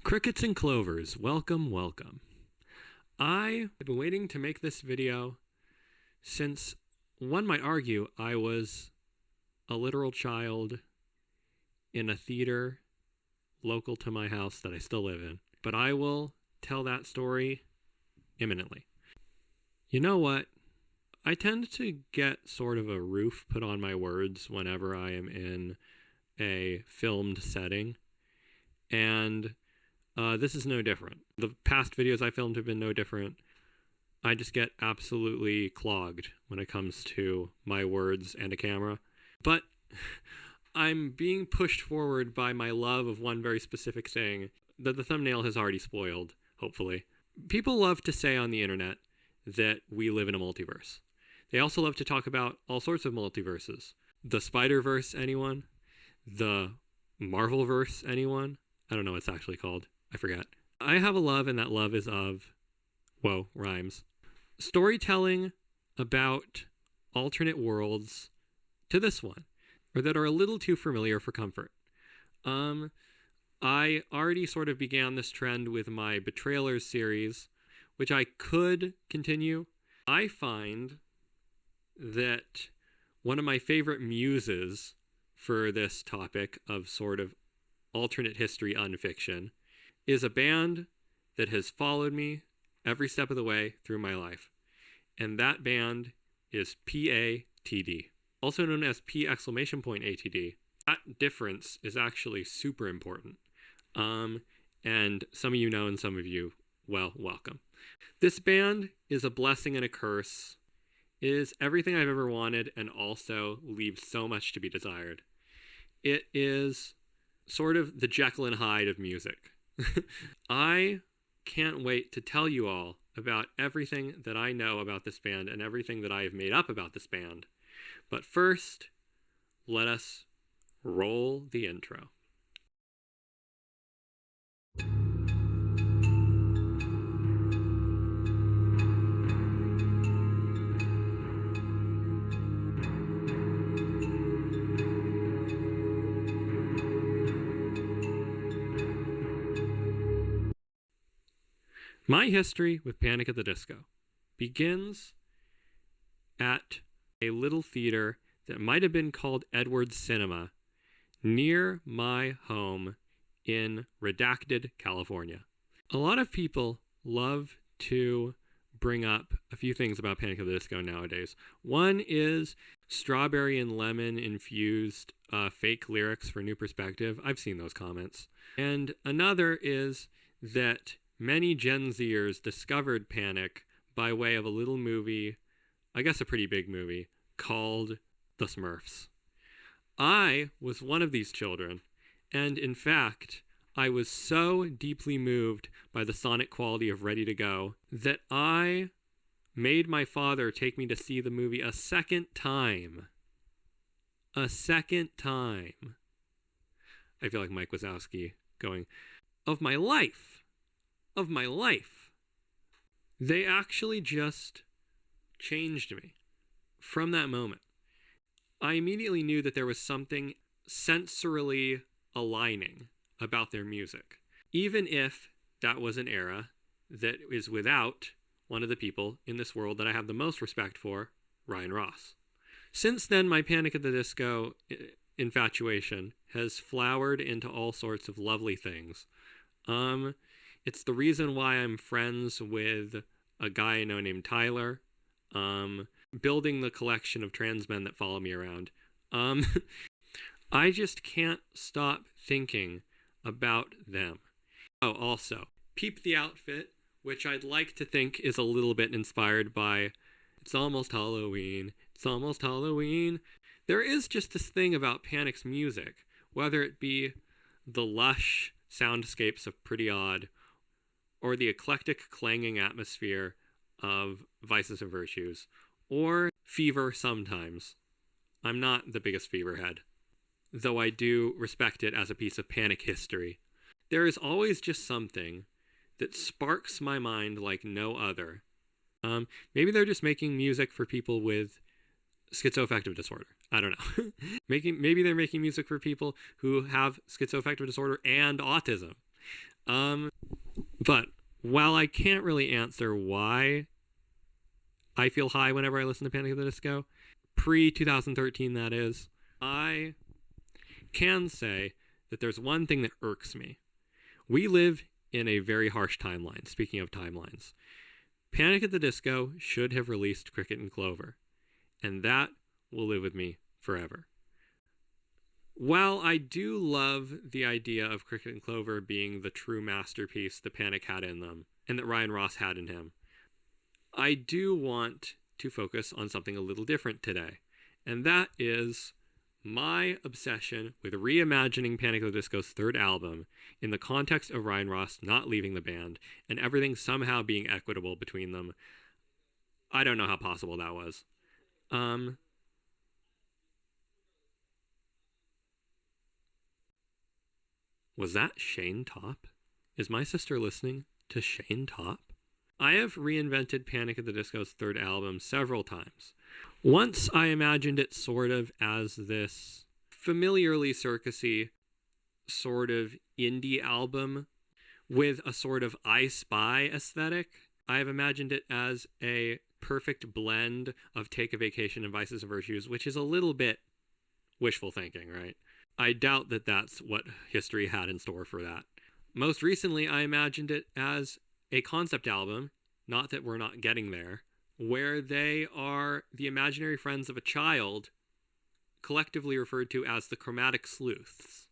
Crickets and clovers, welcome, welcome. I have been waiting to make this video since one might argue I was a literal child in a theater local to my house that I still live in. But I will tell that story imminently. You know what? I tend to get sort of a roof put on my words whenever I am in a filmed setting. And this is no different. The past videos I filmed have been no different. I just get absolutely clogged when it comes to my words and a camera. But I'm being pushed forward by my love of one very specific thing that the thumbnail has already spoiled, hopefully. People love to say on the internet that we live in a multiverse. They also love to talk about all sorts of multiverses. The Spider-Verse, anyone? The Marvel-verse, anyone? I don't know what it's actually called. I forget. I have a love, and that love is of, whoa, rhymes, storytelling about alternate worlds to this one, or that are a little too familiar for comfort. I already sort of began this trend with my Betrailers series, which I could continue. I find that one of my favorite muses for this topic of sort of alternate history unfiction is a band that has followed me every step of the way through my life. And that band is PATD, also known as P!ATD. That difference is actually super important. And some of you know, and some of you, well, welcome. This band is a blessing and a curse. It is everything I've ever wanted and also leaves so much to be desired. It is sort of the Jekyll and Hyde of music. I can't wait to tell you all about everything that I know about this band and everything that I have made up about this band. But first, let us roll the intro. My history with Panic at the Disco begins at a little theater that might have been called Edwards Cinema near my home in Redacted, California. A lot of people love to bring up a few things about Panic at the Disco nowadays. One is strawberry and lemon infused fake lyrics for New Perspective. I've seen those comments. And another is that many Gen Zers discovered Panic by way of a little movie, I guess a pretty big movie, called The Smurfs. I was one of these children, and in fact, I was so deeply moved by the sonic quality of Ready to Go that I made my father take me to see the movie a second time. A second time. I feel like Mike Wazowski going, of my life. Of my life. They actually just changed me from that moment. I immediately knew that there was something sensorily aligning about their music, even if that was an era that is without one of the people in this world that I have the most respect for, Ryan Ross. Since then, my Panic at the Disco infatuation has flowered into all sorts of lovely things. It's the reason why I'm friends with a guy I know named Tyler, building the collection of trans men that follow me around. I just can't stop thinking about them. Oh, also, Peep the Outfit, which I'd like to think is a little bit inspired by It's Almost Halloween, It's Almost Halloween. There is just this thing about Panic's music, whether it be the lush soundscapes of Pretty Odd, or the eclectic clanging atmosphere of Vices and Virtues, or Fever sometimes. I'm not the biggest Fever head, though I do respect it as a piece of Panic history. There is always just something that sparks my mind like no other. Maybe they're just making music for people with schizoaffective disorder. I don't know. Maybe they're making music for people who have schizoaffective disorder and autism. But while I can't really answer why I feel high whenever I listen to Panic at the Disco, pre-2013 that is, I can say that there's one thing that irks me. We live in a very harsh timeline, speaking of timelines. Panic at the Disco should have released Cricket and Clover, and that will live with me forever. While I do love the idea of Cricket and Clover being the true masterpiece that Panic had in them, and that Ryan Ross had in him, I do want to focus on something a little different today, and that is my obsession with reimagining Panic at the Disco's third album in the context of Ryan Ross not leaving the band and everything somehow being equitable between them. I don't know how possible that was. Was that Shane Top? Is my sister listening to Shane Top? I have reinvented Panic at the Disco's third album several times. Once I imagined it sort of as this familiarly circusy sort of indie album with a sort of I Spy aesthetic. I have imagined it as a perfect blend of Take a Vacation and Vices and Virtues, which is a little bit wishful thinking, right? I doubt that that's what history had in store for that. Most recently, I imagined it as a concept album, not that we're not getting there, where they are the imaginary friends of a child, collectively referred to as the Chromatic Sleuths.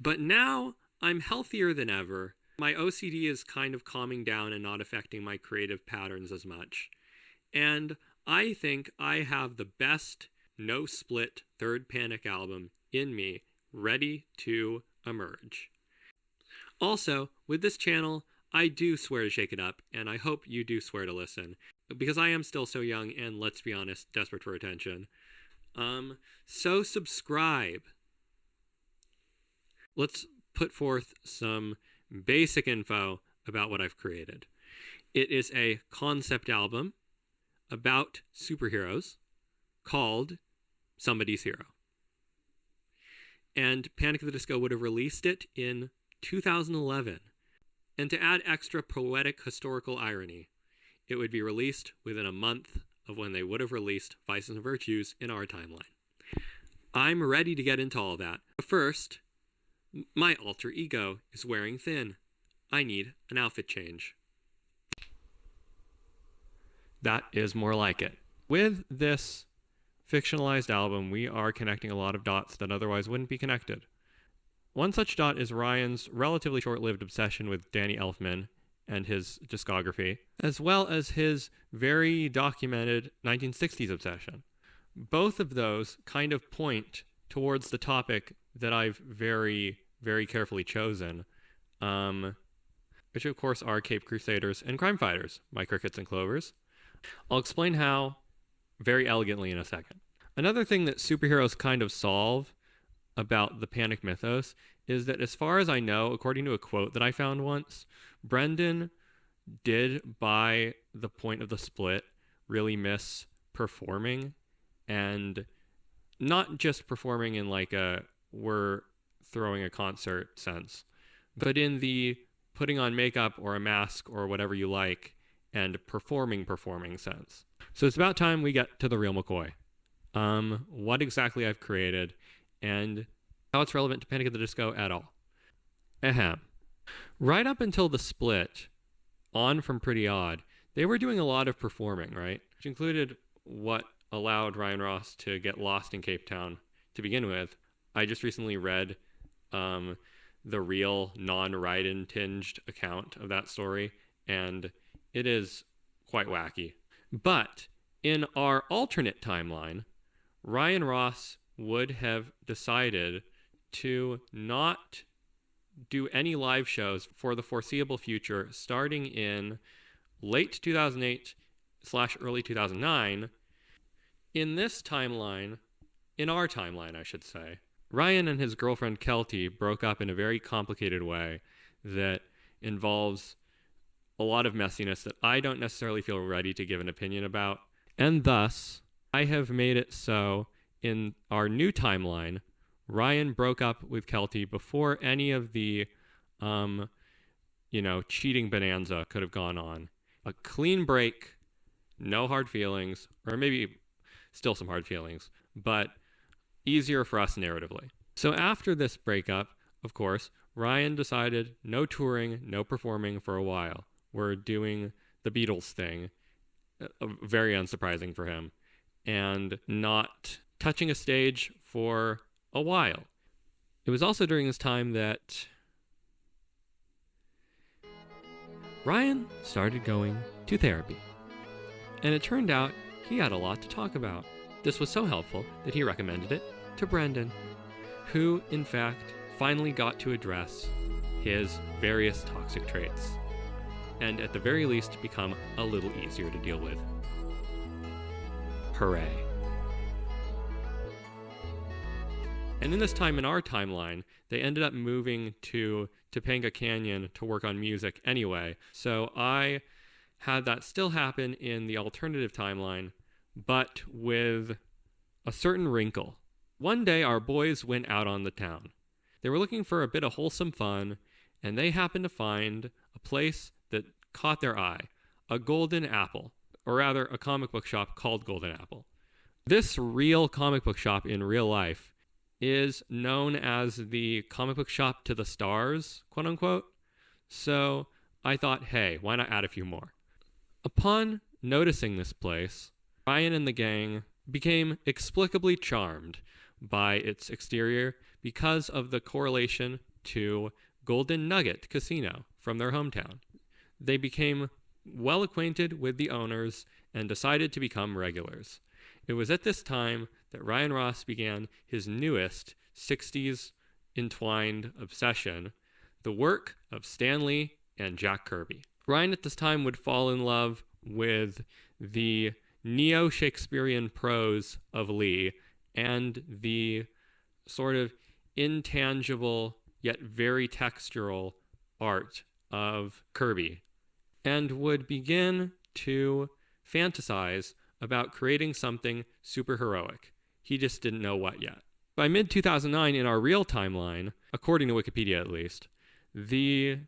But now I'm healthier than ever. My OCD is kind of calming down and not affecting my creative patterns as much. And I think I have the best no-split third Panic album in me, ready to emerge. Also, with this channel, I do swear to shake it up, and I hope you do swear to listen, because I am still so young and, let's be honest, desperate for attention. So subscribe. Let's put forth some basic info about what I've created. It is a concept album about superheroes called Somebody's Hero. And Panic at the Disco would have released it in 2011. And to add extra poetic historical irony, it would be released within a month of when they would have released Vices and Virtues in our timeline. I'm ready to get into all that. But first, my alter ego is wearing thin. I need an outfit change. That is more like it. With this fictionalized album, we are connecting a lot of dots that otherwise wouldn't be connected. One such dot is Ryan's relatively short-lived obsession with Danny Elfman and his discography, as well as his very documented 1960s obsession. Both of those kind of point towards the topic that I've very, very carefully chosen, which of course are Cape Crusaders and Crime Fighters by Crickets and Clovers. I'll explain how very elegantly in a second. Another thing that superheroes kind of solve about the Panic mythos is that, as far as I know, according to a quote that I found once, Brendan did, by the point of the split, really miss performing, and not just performing in like a we're throwing a concert sense, but in the putting on makeup or a mask or whatever you like and performing sense. So it's about time we get to the real McCoy. What exactly I've created and how it's relevant to Panic at the Disco at all. Ahem. Right up until the split, on from Pretty Odd, they were doing a lot of performing, right? Which included what allowed Ryan Ross to get lost in Cape Town to begin with. I just recently read the real non-Ryden tinged account of that story, and it is quite wacky. But in our alternate timeline, Ryan Ross would have decided to not do any live shows for the foreseeable future, starting in late 2008/early 2009. In this timeline, in our timeline, I should say, Ryan and his girlfriend Kelty broke up in a very complicated way that involves a lot of messiness that I don't necessarily feel ready to give an opinion about. And thus, I have made it so in our new timeline, Ryan broke up with Kelty before any of the cheating bonanza could have gone on. A clean break, no hard feelings, or maybe still some hard feelings, but easier for us narratively. So after this breakup, of course, Ryan decided no touring, no performing for a while. We're doing the Beatles thing, very unsurprising for him, and not touching a stage for a while. It was also during this time that Ryan started going to therapy. And it turned out he had a lot to talk about. This was so helpful that he recommended it to Brendan, who, in fact, finally got to address his various toxic traits, and at the very least become a little easier to deal with. Hooray. And in this time in our timeline, they ended up moving to Topanga Canyon to work on music anyway. So I had that still happen in the alternative timeline, but with a certain wrinkle. One day our boys went out on the town. They were looking for a bit of wholesome fun, and they happened to find a place that caught their eye, a Golden Apple, or rather a comic book shop called Golden Apple. This real comic book shop in real life is known as the comic book shop to the stars, quote unquote. So I thought, hey, why not add a few more? Upon noticing this place, Ryan and the gang became explicably charmed by its exterior because of the correlation to Golden Nugget Casino from their hometown. They became well acquainted with the owners and decided to become regulars. It was at this time that Ryan Ross began his newest 60s entwined obsession, the work of Stan Lee and Jack Kirby. Ryan at this time would fall in love with the neo-Shakespearean prose of Lee and the sort of intangible yet very textural art of Kirby, and would begin to fantasize about creating something superheroic. He just didn't know what yet. By mid-2009, in our real timeline, according to Wikipedia at least, the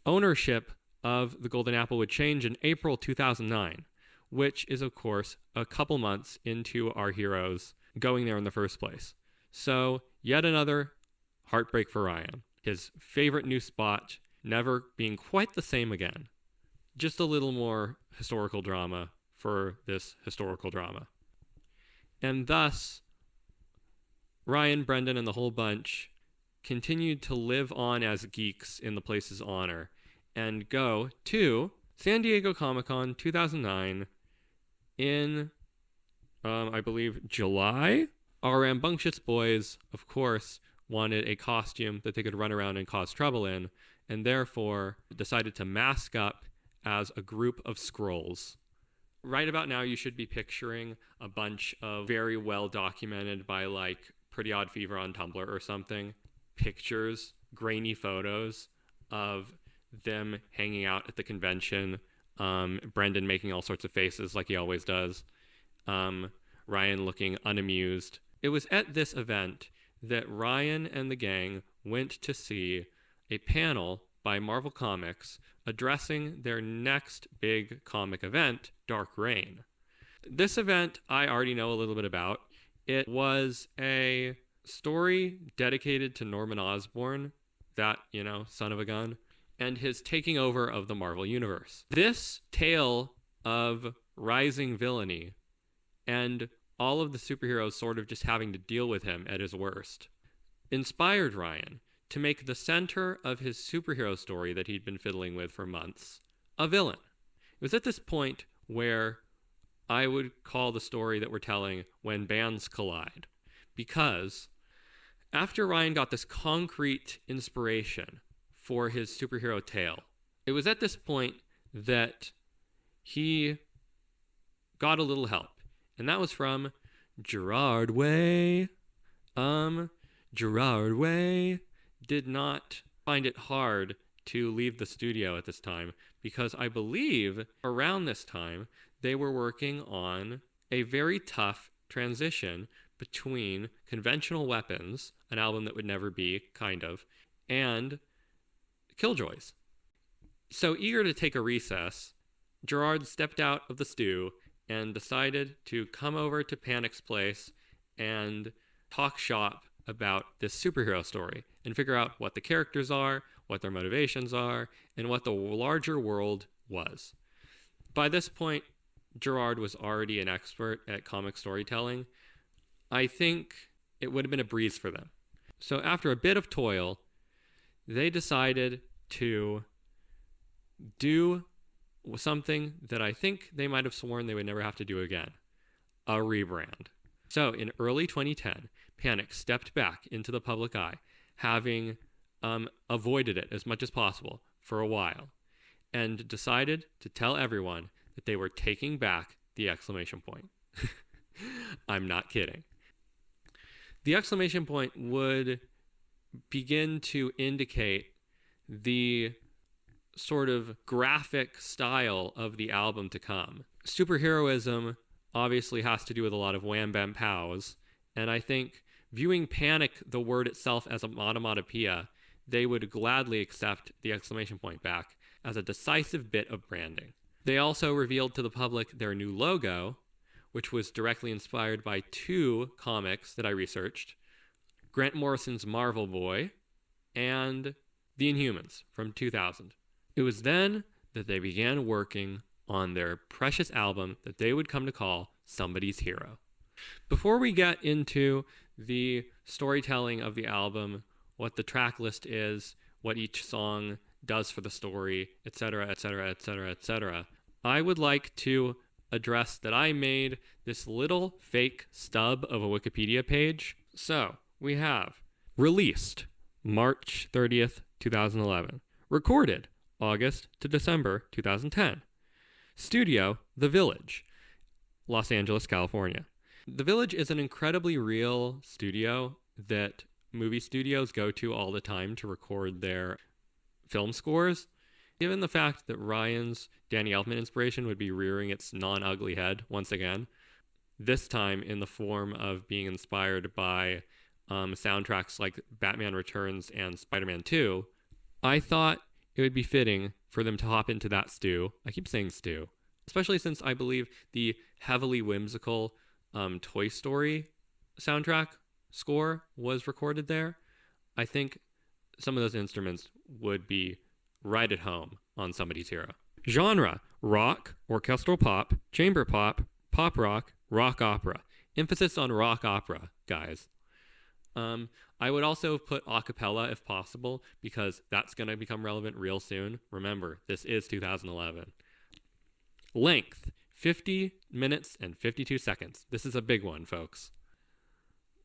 ownership of the Golden Apple would change in April 2009, which is, of course, a couple months into our heroes going there in the first place. So, yet another heartbreak for Ryan. His favorite new spot never being quite the same again. Just a little more historical drama for this historical drama. And thus, Ryan, Brendan, and the whole bunch continued to live on as geeks in the place's honor and go to San Diego Comic-Con 2009 in, I believe, July. Our rambunctious boys, of course, wanted a costume that they could run around and cause trouble in, and therefore decided to mask up as a group of Skrulls. Right about now, you should be picturing a bunch of very well documented by like Pretty Odd Fever on Tumblr or something, pictures, grainy photos of them hanging out at the convention, Brendan making all sorts of faces like he always does, Ryan looking unamused. It was at this event that Ryan and the gang went to see a panel by Marvel Comics addressing their next big comic event, Dark Reign. This event I already know a little bit about. It was a story dedicated to Norman Osborn, that, son of a gun, and his taking over of the Marvel Universe. This tale of rising villainy and all of the superheroes sort of just having to deal with him at his worst inspired Ryan to make the center of his superhero story that he'd been fiddling with for months a villain. It was at this point where I would call the story that we're telling When Bands Collide, because after Ryan got this concrete inspiration for his superhero tale, it was at this point that he got a little help, and that was from Gerard Way. Gerard Way did not find it hard to leave the studio at this time, because I believe around this time they were working on a very tough transition between Conventional Weapons, an album that would never be, kind of, and Killjoys. So eager to take a recess, Gerard stepped out of the stew and decided to come over to Panic's place and talk shop about this superhero story and figure out what the characters are, what their motivations are, and what the larger world was. By this point, Gerard was already an expert at comic storytelling. I think it would have been a breeze for them. So after a bit of toil, they decided to do something that I think they might have sworn they would never have to do again: a rebrand. So in early 2010, Panic stepped back into the public eye, having avoided it as much as possible for a while, and decided to tell everyone that they were taking back the exclamation point. I'm not kidding. The exclamation point would begin to indicate the sort of graphic style of the album to come. Superheroism obviously has to do with a lot of wham bam pows, and I think viewing Panic, the word itself, as an onomatopoeia, they would gladly accept the exclamation point back as a decisive bit of branding. They also revealed to the public their new logo, which was directly inspired by two comics that I researched: Grant Morrison's Marvel Boy and The Inhumans from 2000. It was then that they began working on their precious album that they would come to call Somebody's Hero. Before we get into the storytelling of the album, what the track list is, what each song does for the story, etc., etc., etc., etc., I would like to address that I made this little fake stub of a Wikipedia page. So, we have released March 30th, 2011. Recorded August to December 2010. Studio, The Village, Los Angeles, California. The Village is an incredibly real studio that movie studios go to all the time to record their film scores. Given the fact that Ryan's Danny Elfman inspiration would be rearing its non-ugly head once again, this time in the form of being inspired by soundtracks like Batman Returns and Spider-Man 2, I thought it would be fitting for them to hop into that stew. I keep saying stew, especially since I believe the heavily whimsical Toy Story soundtrack score was recorded there. I think some of those instruments would be right at home on Somebody's Hero. Genre: rock, orchestral pop, chamber pop, pop rock, rock opera. Emphasis on rock opera, guys. I would also put a cappella if possible, because that's going to become relevant real soon. Remember, this is 2011. Length: 50 minutes and 52 seconds. This is a big one, folks.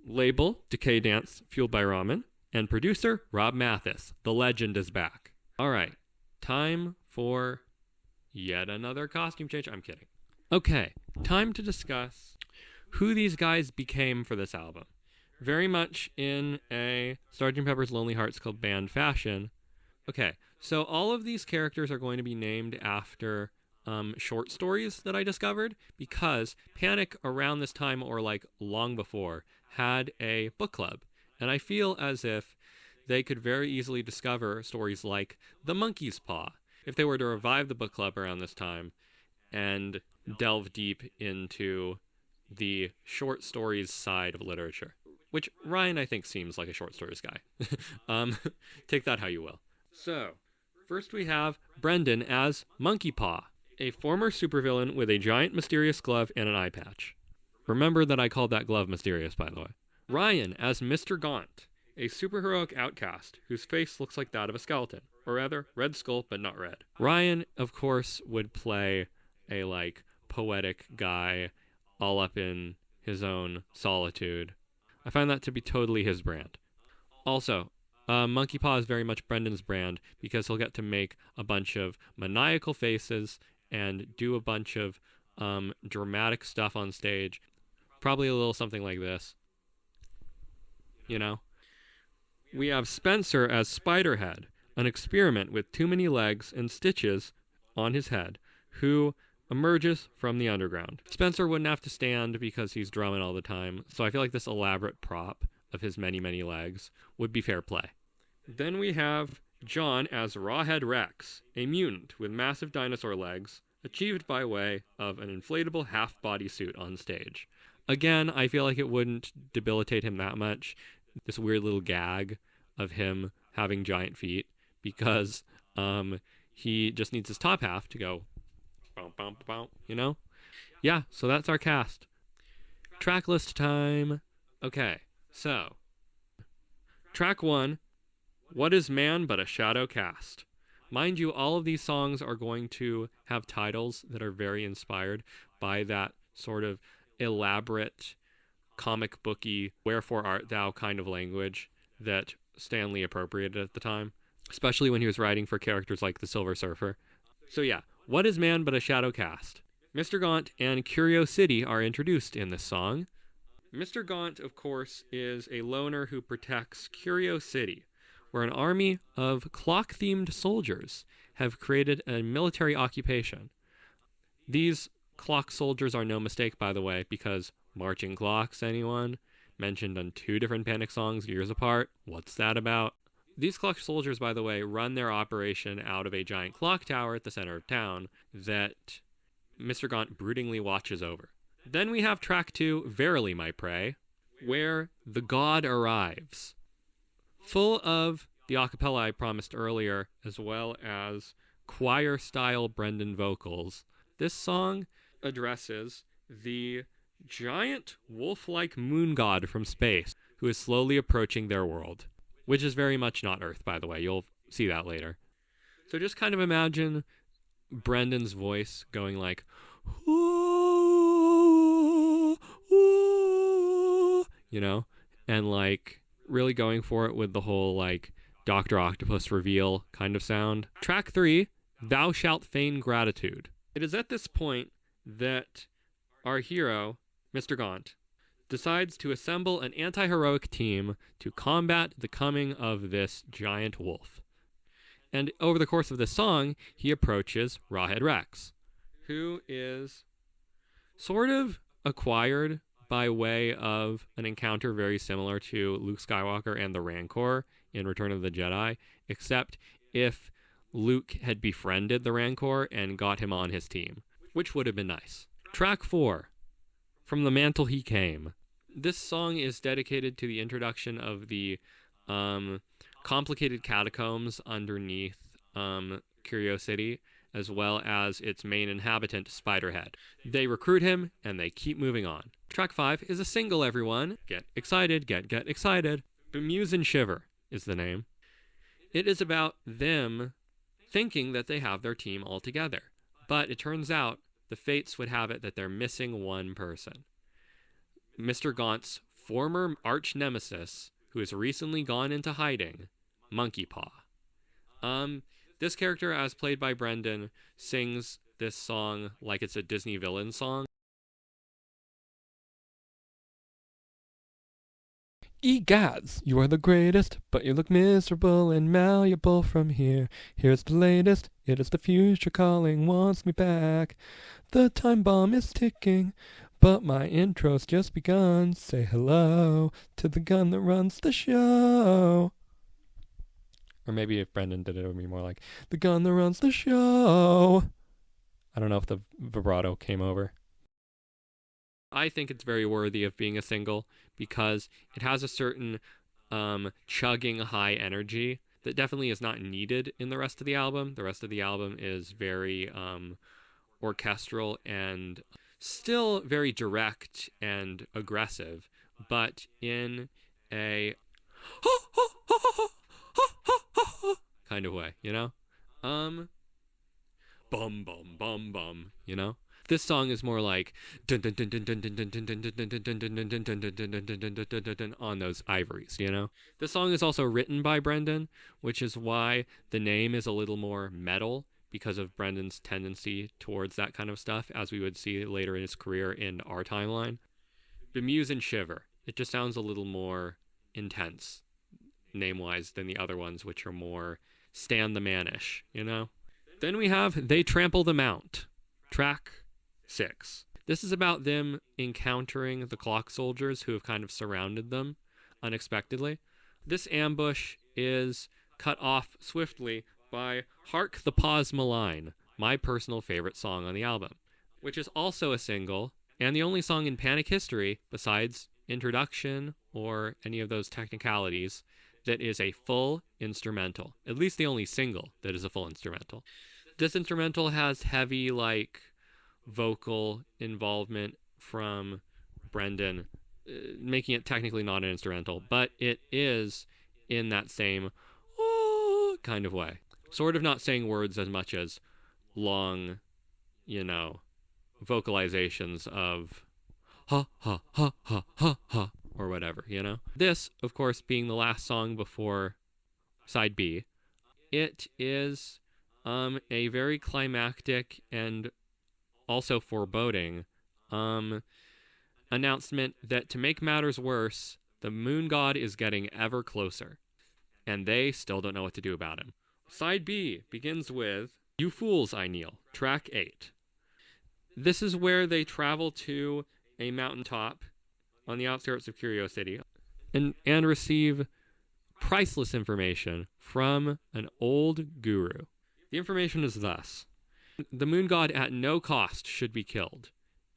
Label: Decay Dance, fueled by ramen. And producer: Rob Mathis. The legend is back. All right, time for yet another costume change. I'm kidding. Okay, time to discuss who these guys became for this album. Very much in a Sgt. Pepper's Lonely Hearts Club Band fashion. Okay, so all of these characters are going to be named after short stories that I discovered, because Panic around this time, or like long before, had a book club. And I feel as if they could very easily discover stories like The Monkey's Paw if they were to revive the book club around this time and delve deep into the short stories side of literature, which Ryan, I think, seems like a short stories guy. Take that how you will. So, first we have Brendan as Monkey Paw, a former supervillain with a giant mysterious glove and an eye patch. Remember that I called that glove mysterious, by the way. Ryan as Mr. Gaunt, a superheroic outcast whose face looks like that of a skeleton, or rather, red skull, but not red. Ryan, of course, would play a, poetic guy all up in his own solitude. I find that to be totally his brand. Also, Monkey Paw is very much Brendan's brand, because he'll get to make a bunch of maniacal faces and do a bunch of dramatic stuff on stage. Probably a little something like this. You know? We have Spencer as Spiderhead, an experiment with too many legs and stitches on his head, who emerges from the underground. Spencer wouldn't have to stand because he's drumming all the time, so I feel like this elaborate prop of his many, many legs would be fair play. Then we have John as Rawhead Rex, a mutant with massive dinosaur legs, achieved by way of an inflatable half-body suit on stage. Again, I feel like it wouldn't debilitate him that much, this weird little gag of him having giant feet, because he just needs his top half to go, bow, bow, bow, you know? Yeah, so that's our cast. Track list time. Okay, so track 1, What is Man But a Shadow Cast? Mind you, all of these songs are going to have titles that are very inspired by that sort of elaborate, comic booky, wherefore art thou kind of language that Stan Lee appropriated at the time, especially when he was writing for characters like the Silver Surfer. So yeah, What is Man But a Shadow Cast? Mr. Gaunt and Curio City are introduced in this song. Mr. Gaunt, of course, is a loner who protects Curio City, where an army of clock-themed soldiers have created a military occupation. These clock soldiers are no mistake, by the way, because marching clocks, anyone? Mentioned on 2 different Panic songs years apart. What's that about? These clock soldiers, by the way, run their operation out of a giant clock tower at the center of town that Mr. Gaunt broodingly watches over. Then we have track 2, Verily My Prey, where the god arrives. Full of the acapella I promised earlier, as well as choir-style Brendan vocals. This song addresses the giant wolf-like moon god from space who is slowly approaching their world, which is very much not Earth, by the way. You'll see that later. So just kind of imagine Brendan's voice going like, ooh, ooh, you know, and like really going for it with the whole like Dr. Octopus reveal kind of sound. Track 3, Thou Shalt Feign Gratitude. It is at this point that our hero, Mr. Gaunt, decides to assemble an anti-heroic team to combat the coming of this giant wolf. And over the course of the song, he approaches Rawhead Rex, who is sort of acquired by way of an encounter very similar to Luke Skywalker and the Rancor in Return of the Jedi, except if Luke had befriended the Rancor and got him on his team, which would have been nice. Track 4, From the Mantle He Came. This song is dedicated to the introduction of the complicated catacombs underneath Curio City, as well as its main inhabitant, Spiderhead. They recruit him, and they keep moving on. Track 5 is a single, everyone. Get excited, get excited. Bemuse and Shiver is the name. It is about them thinking that they have their team all together. But it turns out the fates would have it that they're missing one person. Mr. Gaunt's former arch nemesis, who has recently gone into hiding, Monkey Paw. This character, as played by Brendan, sings this song like it's a Disney villain song. Egads, you are the greatest, but you look miserable and malleable from here. Here's the latest, it is the future calling, wants me back. The time bomb is ticking, but my intro's just begun. Say hello to the gun that runs the show. Or maybe if Brendan did it, it would be more like, the gun that runs the show. I don't know if the vibrato came over. I think it's very worthy of being a single because it has a certain chugging high energy that definitely is not needed in the rest of the album. The rest of the album is very orchestral and still very direct and aggressive, but in a kind of way, you know? Bum, bum, bum, bum, you know? This song is more like on those ivories, you know? This song is also written by Brendan, which is why the name is a little more metal because of Brendan's tendency towards that kind of stuff, as we would see later in his career in our timeline. Bemuse and Shiver. It just sounds a little more intense, name-wise, than the other ones, which are more Stan the Man-ish, you know? Then we have They Trample the Mount, track 6. This is about them encountering the clock soldiers who have kind of surrounded them unexpectedly. This ambush is cut off swiftly by Hark the Pause Malign, my personal favorite song on the album, which is also a single and the only song in Panic history, besides introduction or any of those technicalities, that is a full instrumental. At least the only single that is a full instrumental. This instrumental has heavy, vocal involvement from Brendan, making it technically not an instrumental, but it is in that same kind of way. Sort of not saying words as much as long, vocalizations of ha ha ha ha ha ha or whatever, This, of course, being the last song before side B, it is a very climactic and also foreboding announcement that, to make matters worse, the moon god is getting ever closer, and they still don't know what to do about him. Side B begins with You Fools I Kneel, track 8. This is where they travel to a mountaintop on the outskirts of Curio City and receive priceless information from an old guru. The information is thus: the moon god at no cost should be killed,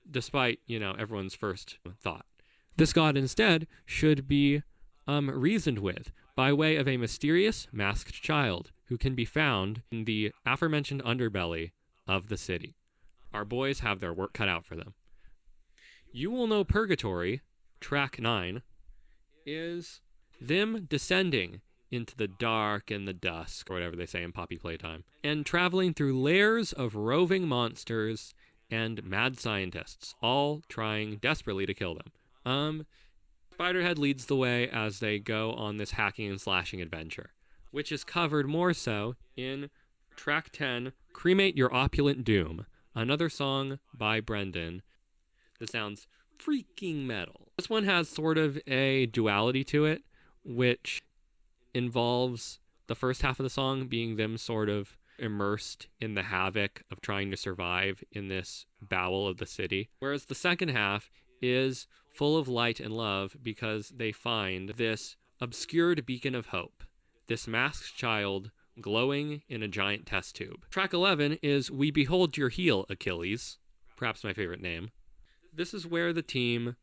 despite, everyone's first thought. This god instead should be reasoned with by way of a mysterious masked child who can be found in the aforementioned underbelly of the city. Our boys have their work cut out for them. You Will Know Purgatory, track 9, is them descending into the dark and the dusk, or whatever they say in Poppy Playtime, and traveling through layers of roving monsters and mad scientists, all trying desperately to kill them. Spiderhead leads the way as they go on this hacking and slashing adventure, which is covered more so in track 10, Cremate Your Opulent Doom, another song by Brendan that sounds freaking metal. This one has sort of a duality to it, which involves the first half of the song being them sort of immersed in the havoc of trying to survive in this bowel of the city, whereas the second half is full of light and love because they find this obscured beacon of hope, this masked child glowing in a giant test tube. Track 11 is We Behold Your Heel, Achilles, perhaps my favorite name. This is where the team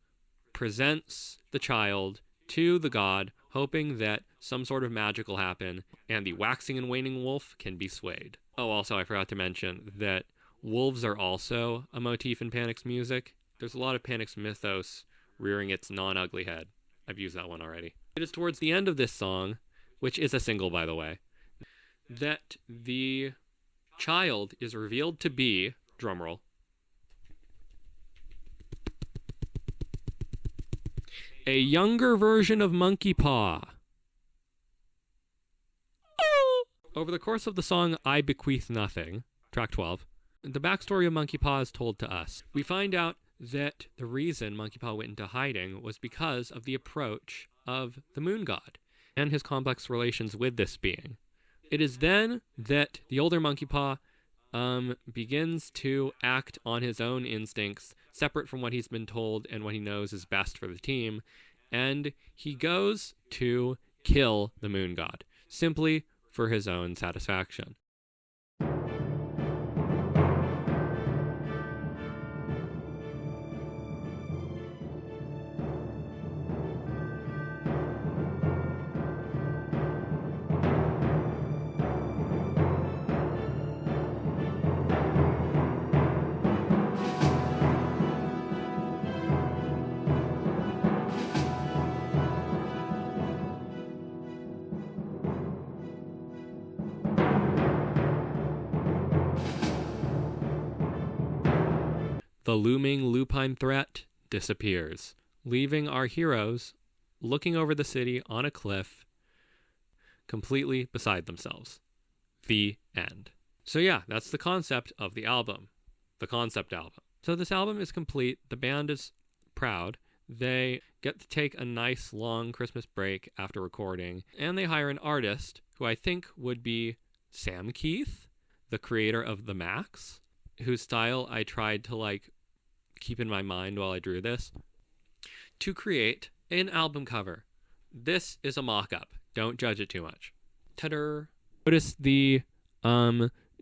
presents the child to the god, hoping that some sort of magic will happen and the waxing and waning wolf can be swayed. Oh, also, I forgot to mention that wolves are also a motif in Panic's music. There's a lot of Panic's mythos rearing its non-ugly head. I've used that one already. It is towards the end of this song, which is a single, by the way, that the child is revealed to be, drumroll, a younger version of Monkey Paw. Over the course of the song I Bequeath Nothing, track 12, the backstory of Monkey Paw is told to us. We find out that the reason Monkey Paw went into hiding was because of the approach of the moon god and his complex relations with this being. It is then that the older Monkey Paw begins to act on his own instincts, separate from what he's been told and what he knows is best for the team, and he goes to kill the moon god, simply for his own satisfaction. The looming lupine threat disappears, leaving our heroes looking over the city on a cliff, completely beside themselves. The end. So yeah, that's the concept of the album. The concept album. So this album is complete. The band is proud. They get to take a nice long Christmas break after recording, and they hire an artist who I think would be Sam Keith, the creator of The Max, whose style I tried to keep in my mind while I drew this, to create an album cover. This is a mock-up. Don't judge it too much. Ta-da! Notice the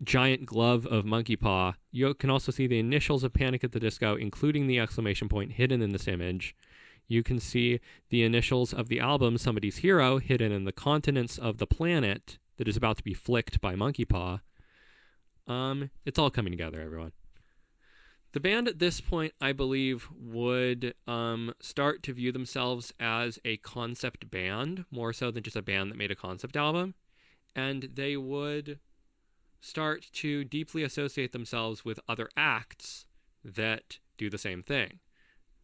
giant glove of Monkey Paw. You can also see the initials of Panic at the Disco, including the exclamation point hidden in this image. You can see the initials of the album Somebody's Hero hidden in the continents of the planet that is about to be flicked by Monkey Paw. It's all coming together, everyone. The band at this point, I believe, would start to view themselves as a concept band, more so than just a band that made a concept album. And they would start to deeply associate themselves with other acts that do the same thing.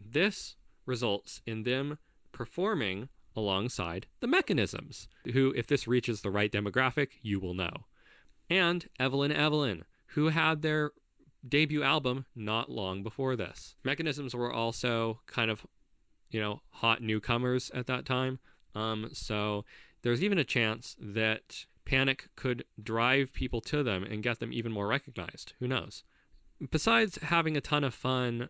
This results in them performing alongside the Mechanisms, who, if this reaches the right demographic, you will know. And Evelyn, who had their debut album not long before this. Mechanisms were also kind of, hot newcomers at that time. So there's even a chance that Panic could drive people to them and get them even more recognized. Who knows? Besides having a ton of fun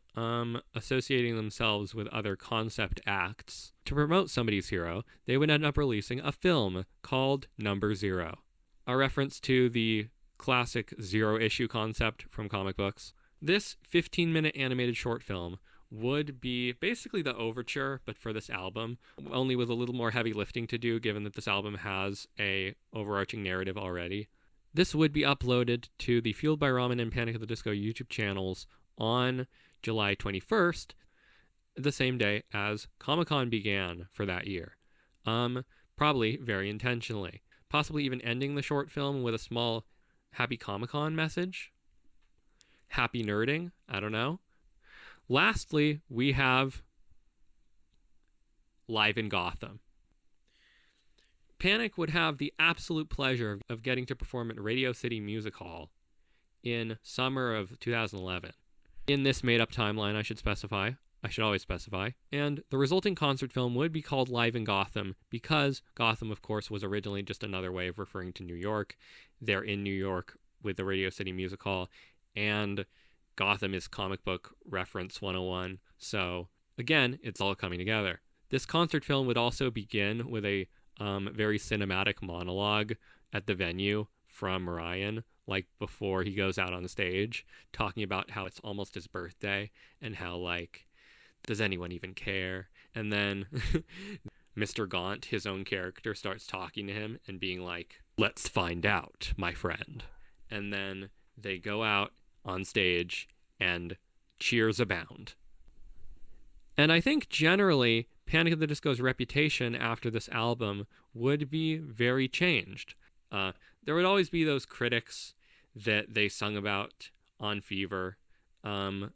associating themselves with other concept acts, to promote Somebody's Hero, they would end up releasing a film called Number Zero, a reference to the classic zero-issue concept from comic books. This 15-minute animated short film would be basically the overture, but for this album, only with a little more heavy lifting to do, given that this album has a overarching narrative already. This would be uploaded to the Fueled by Ramen and Panic at the Disco YouTube channels on July 21st, the same day as Comic-Con began for that year. Probably very intentionally. Possibly even ending the short film with a small Happy Comic-Con message? Happy nerding? I don't know. Lastly, we have Live in Gotham. Panic would have the absolute pleasure of getting to perform at Radio City Music Hall in summer of 2011. In this made-up timeline, I should always specify, and the resulting concert film would be called Live in Gotham because Gotham, of course, was originally just another way of referring to New York. They're in New York with the Radio City Music Hall, and Gotham is comic book reference 101, so again, it's all coming together. This concert film would also begin with a very cinematic monologue at the venue from Ryan, like before he goes out on the stage, talking about how it's almost his birthday and how, does anyone even care? And then Mr. Gaunt, his own character, starts talking to him and being like, "Let's find out, my friend." And then they go out on stage and cheers abound. And I think generally Panic at the Disco's reputation after this album would be very changed. There would always be those critics that they sung about on Fever, A,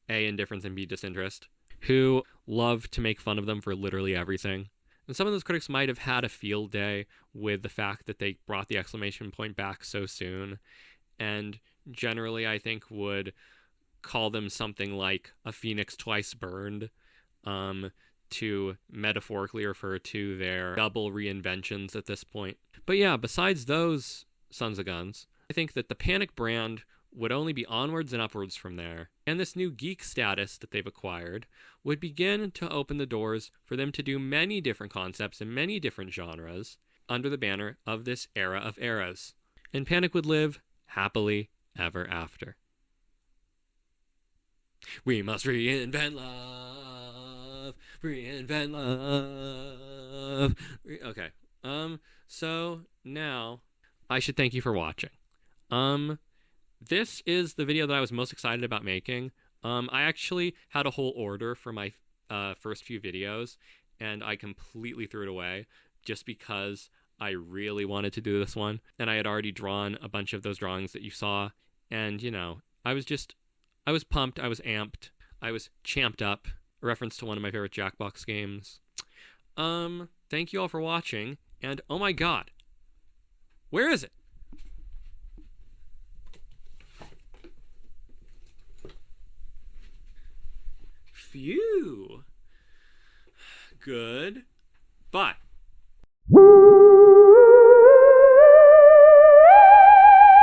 indifference, and B, disinterest, who love to make fun of them for literally everything. And some of those critics might have had a field day with the fact that they brought the exclamation point back so soon, and generally I think would call them something like a phoenix twice burned, to metaphorically refer to their double reinventions at this point. But yeah, besides those sons of guns, I think that the Panic brand would only be onwards and upwards from there, and this new geek status that they've acquired would begin to open the doors for them to do many different concepts in many different genres under the banner of this era of eras. And Panic would live happily ever after. We must reinvent love, reinvent love. Okay. So now I should thank you for watching. This is the video that I was most excited about making. I actually had a whole order for my first few videos, and I completely threw it away just because I really wanted to do this one. And I had already drawn a bunch of those drawings that you saw. And, I was pumped, I was amped, I was champed up. A reference to one of my favorite Jackbox games. Thank you all for watching, and oh my god, where is it? Phew. Good. Bye.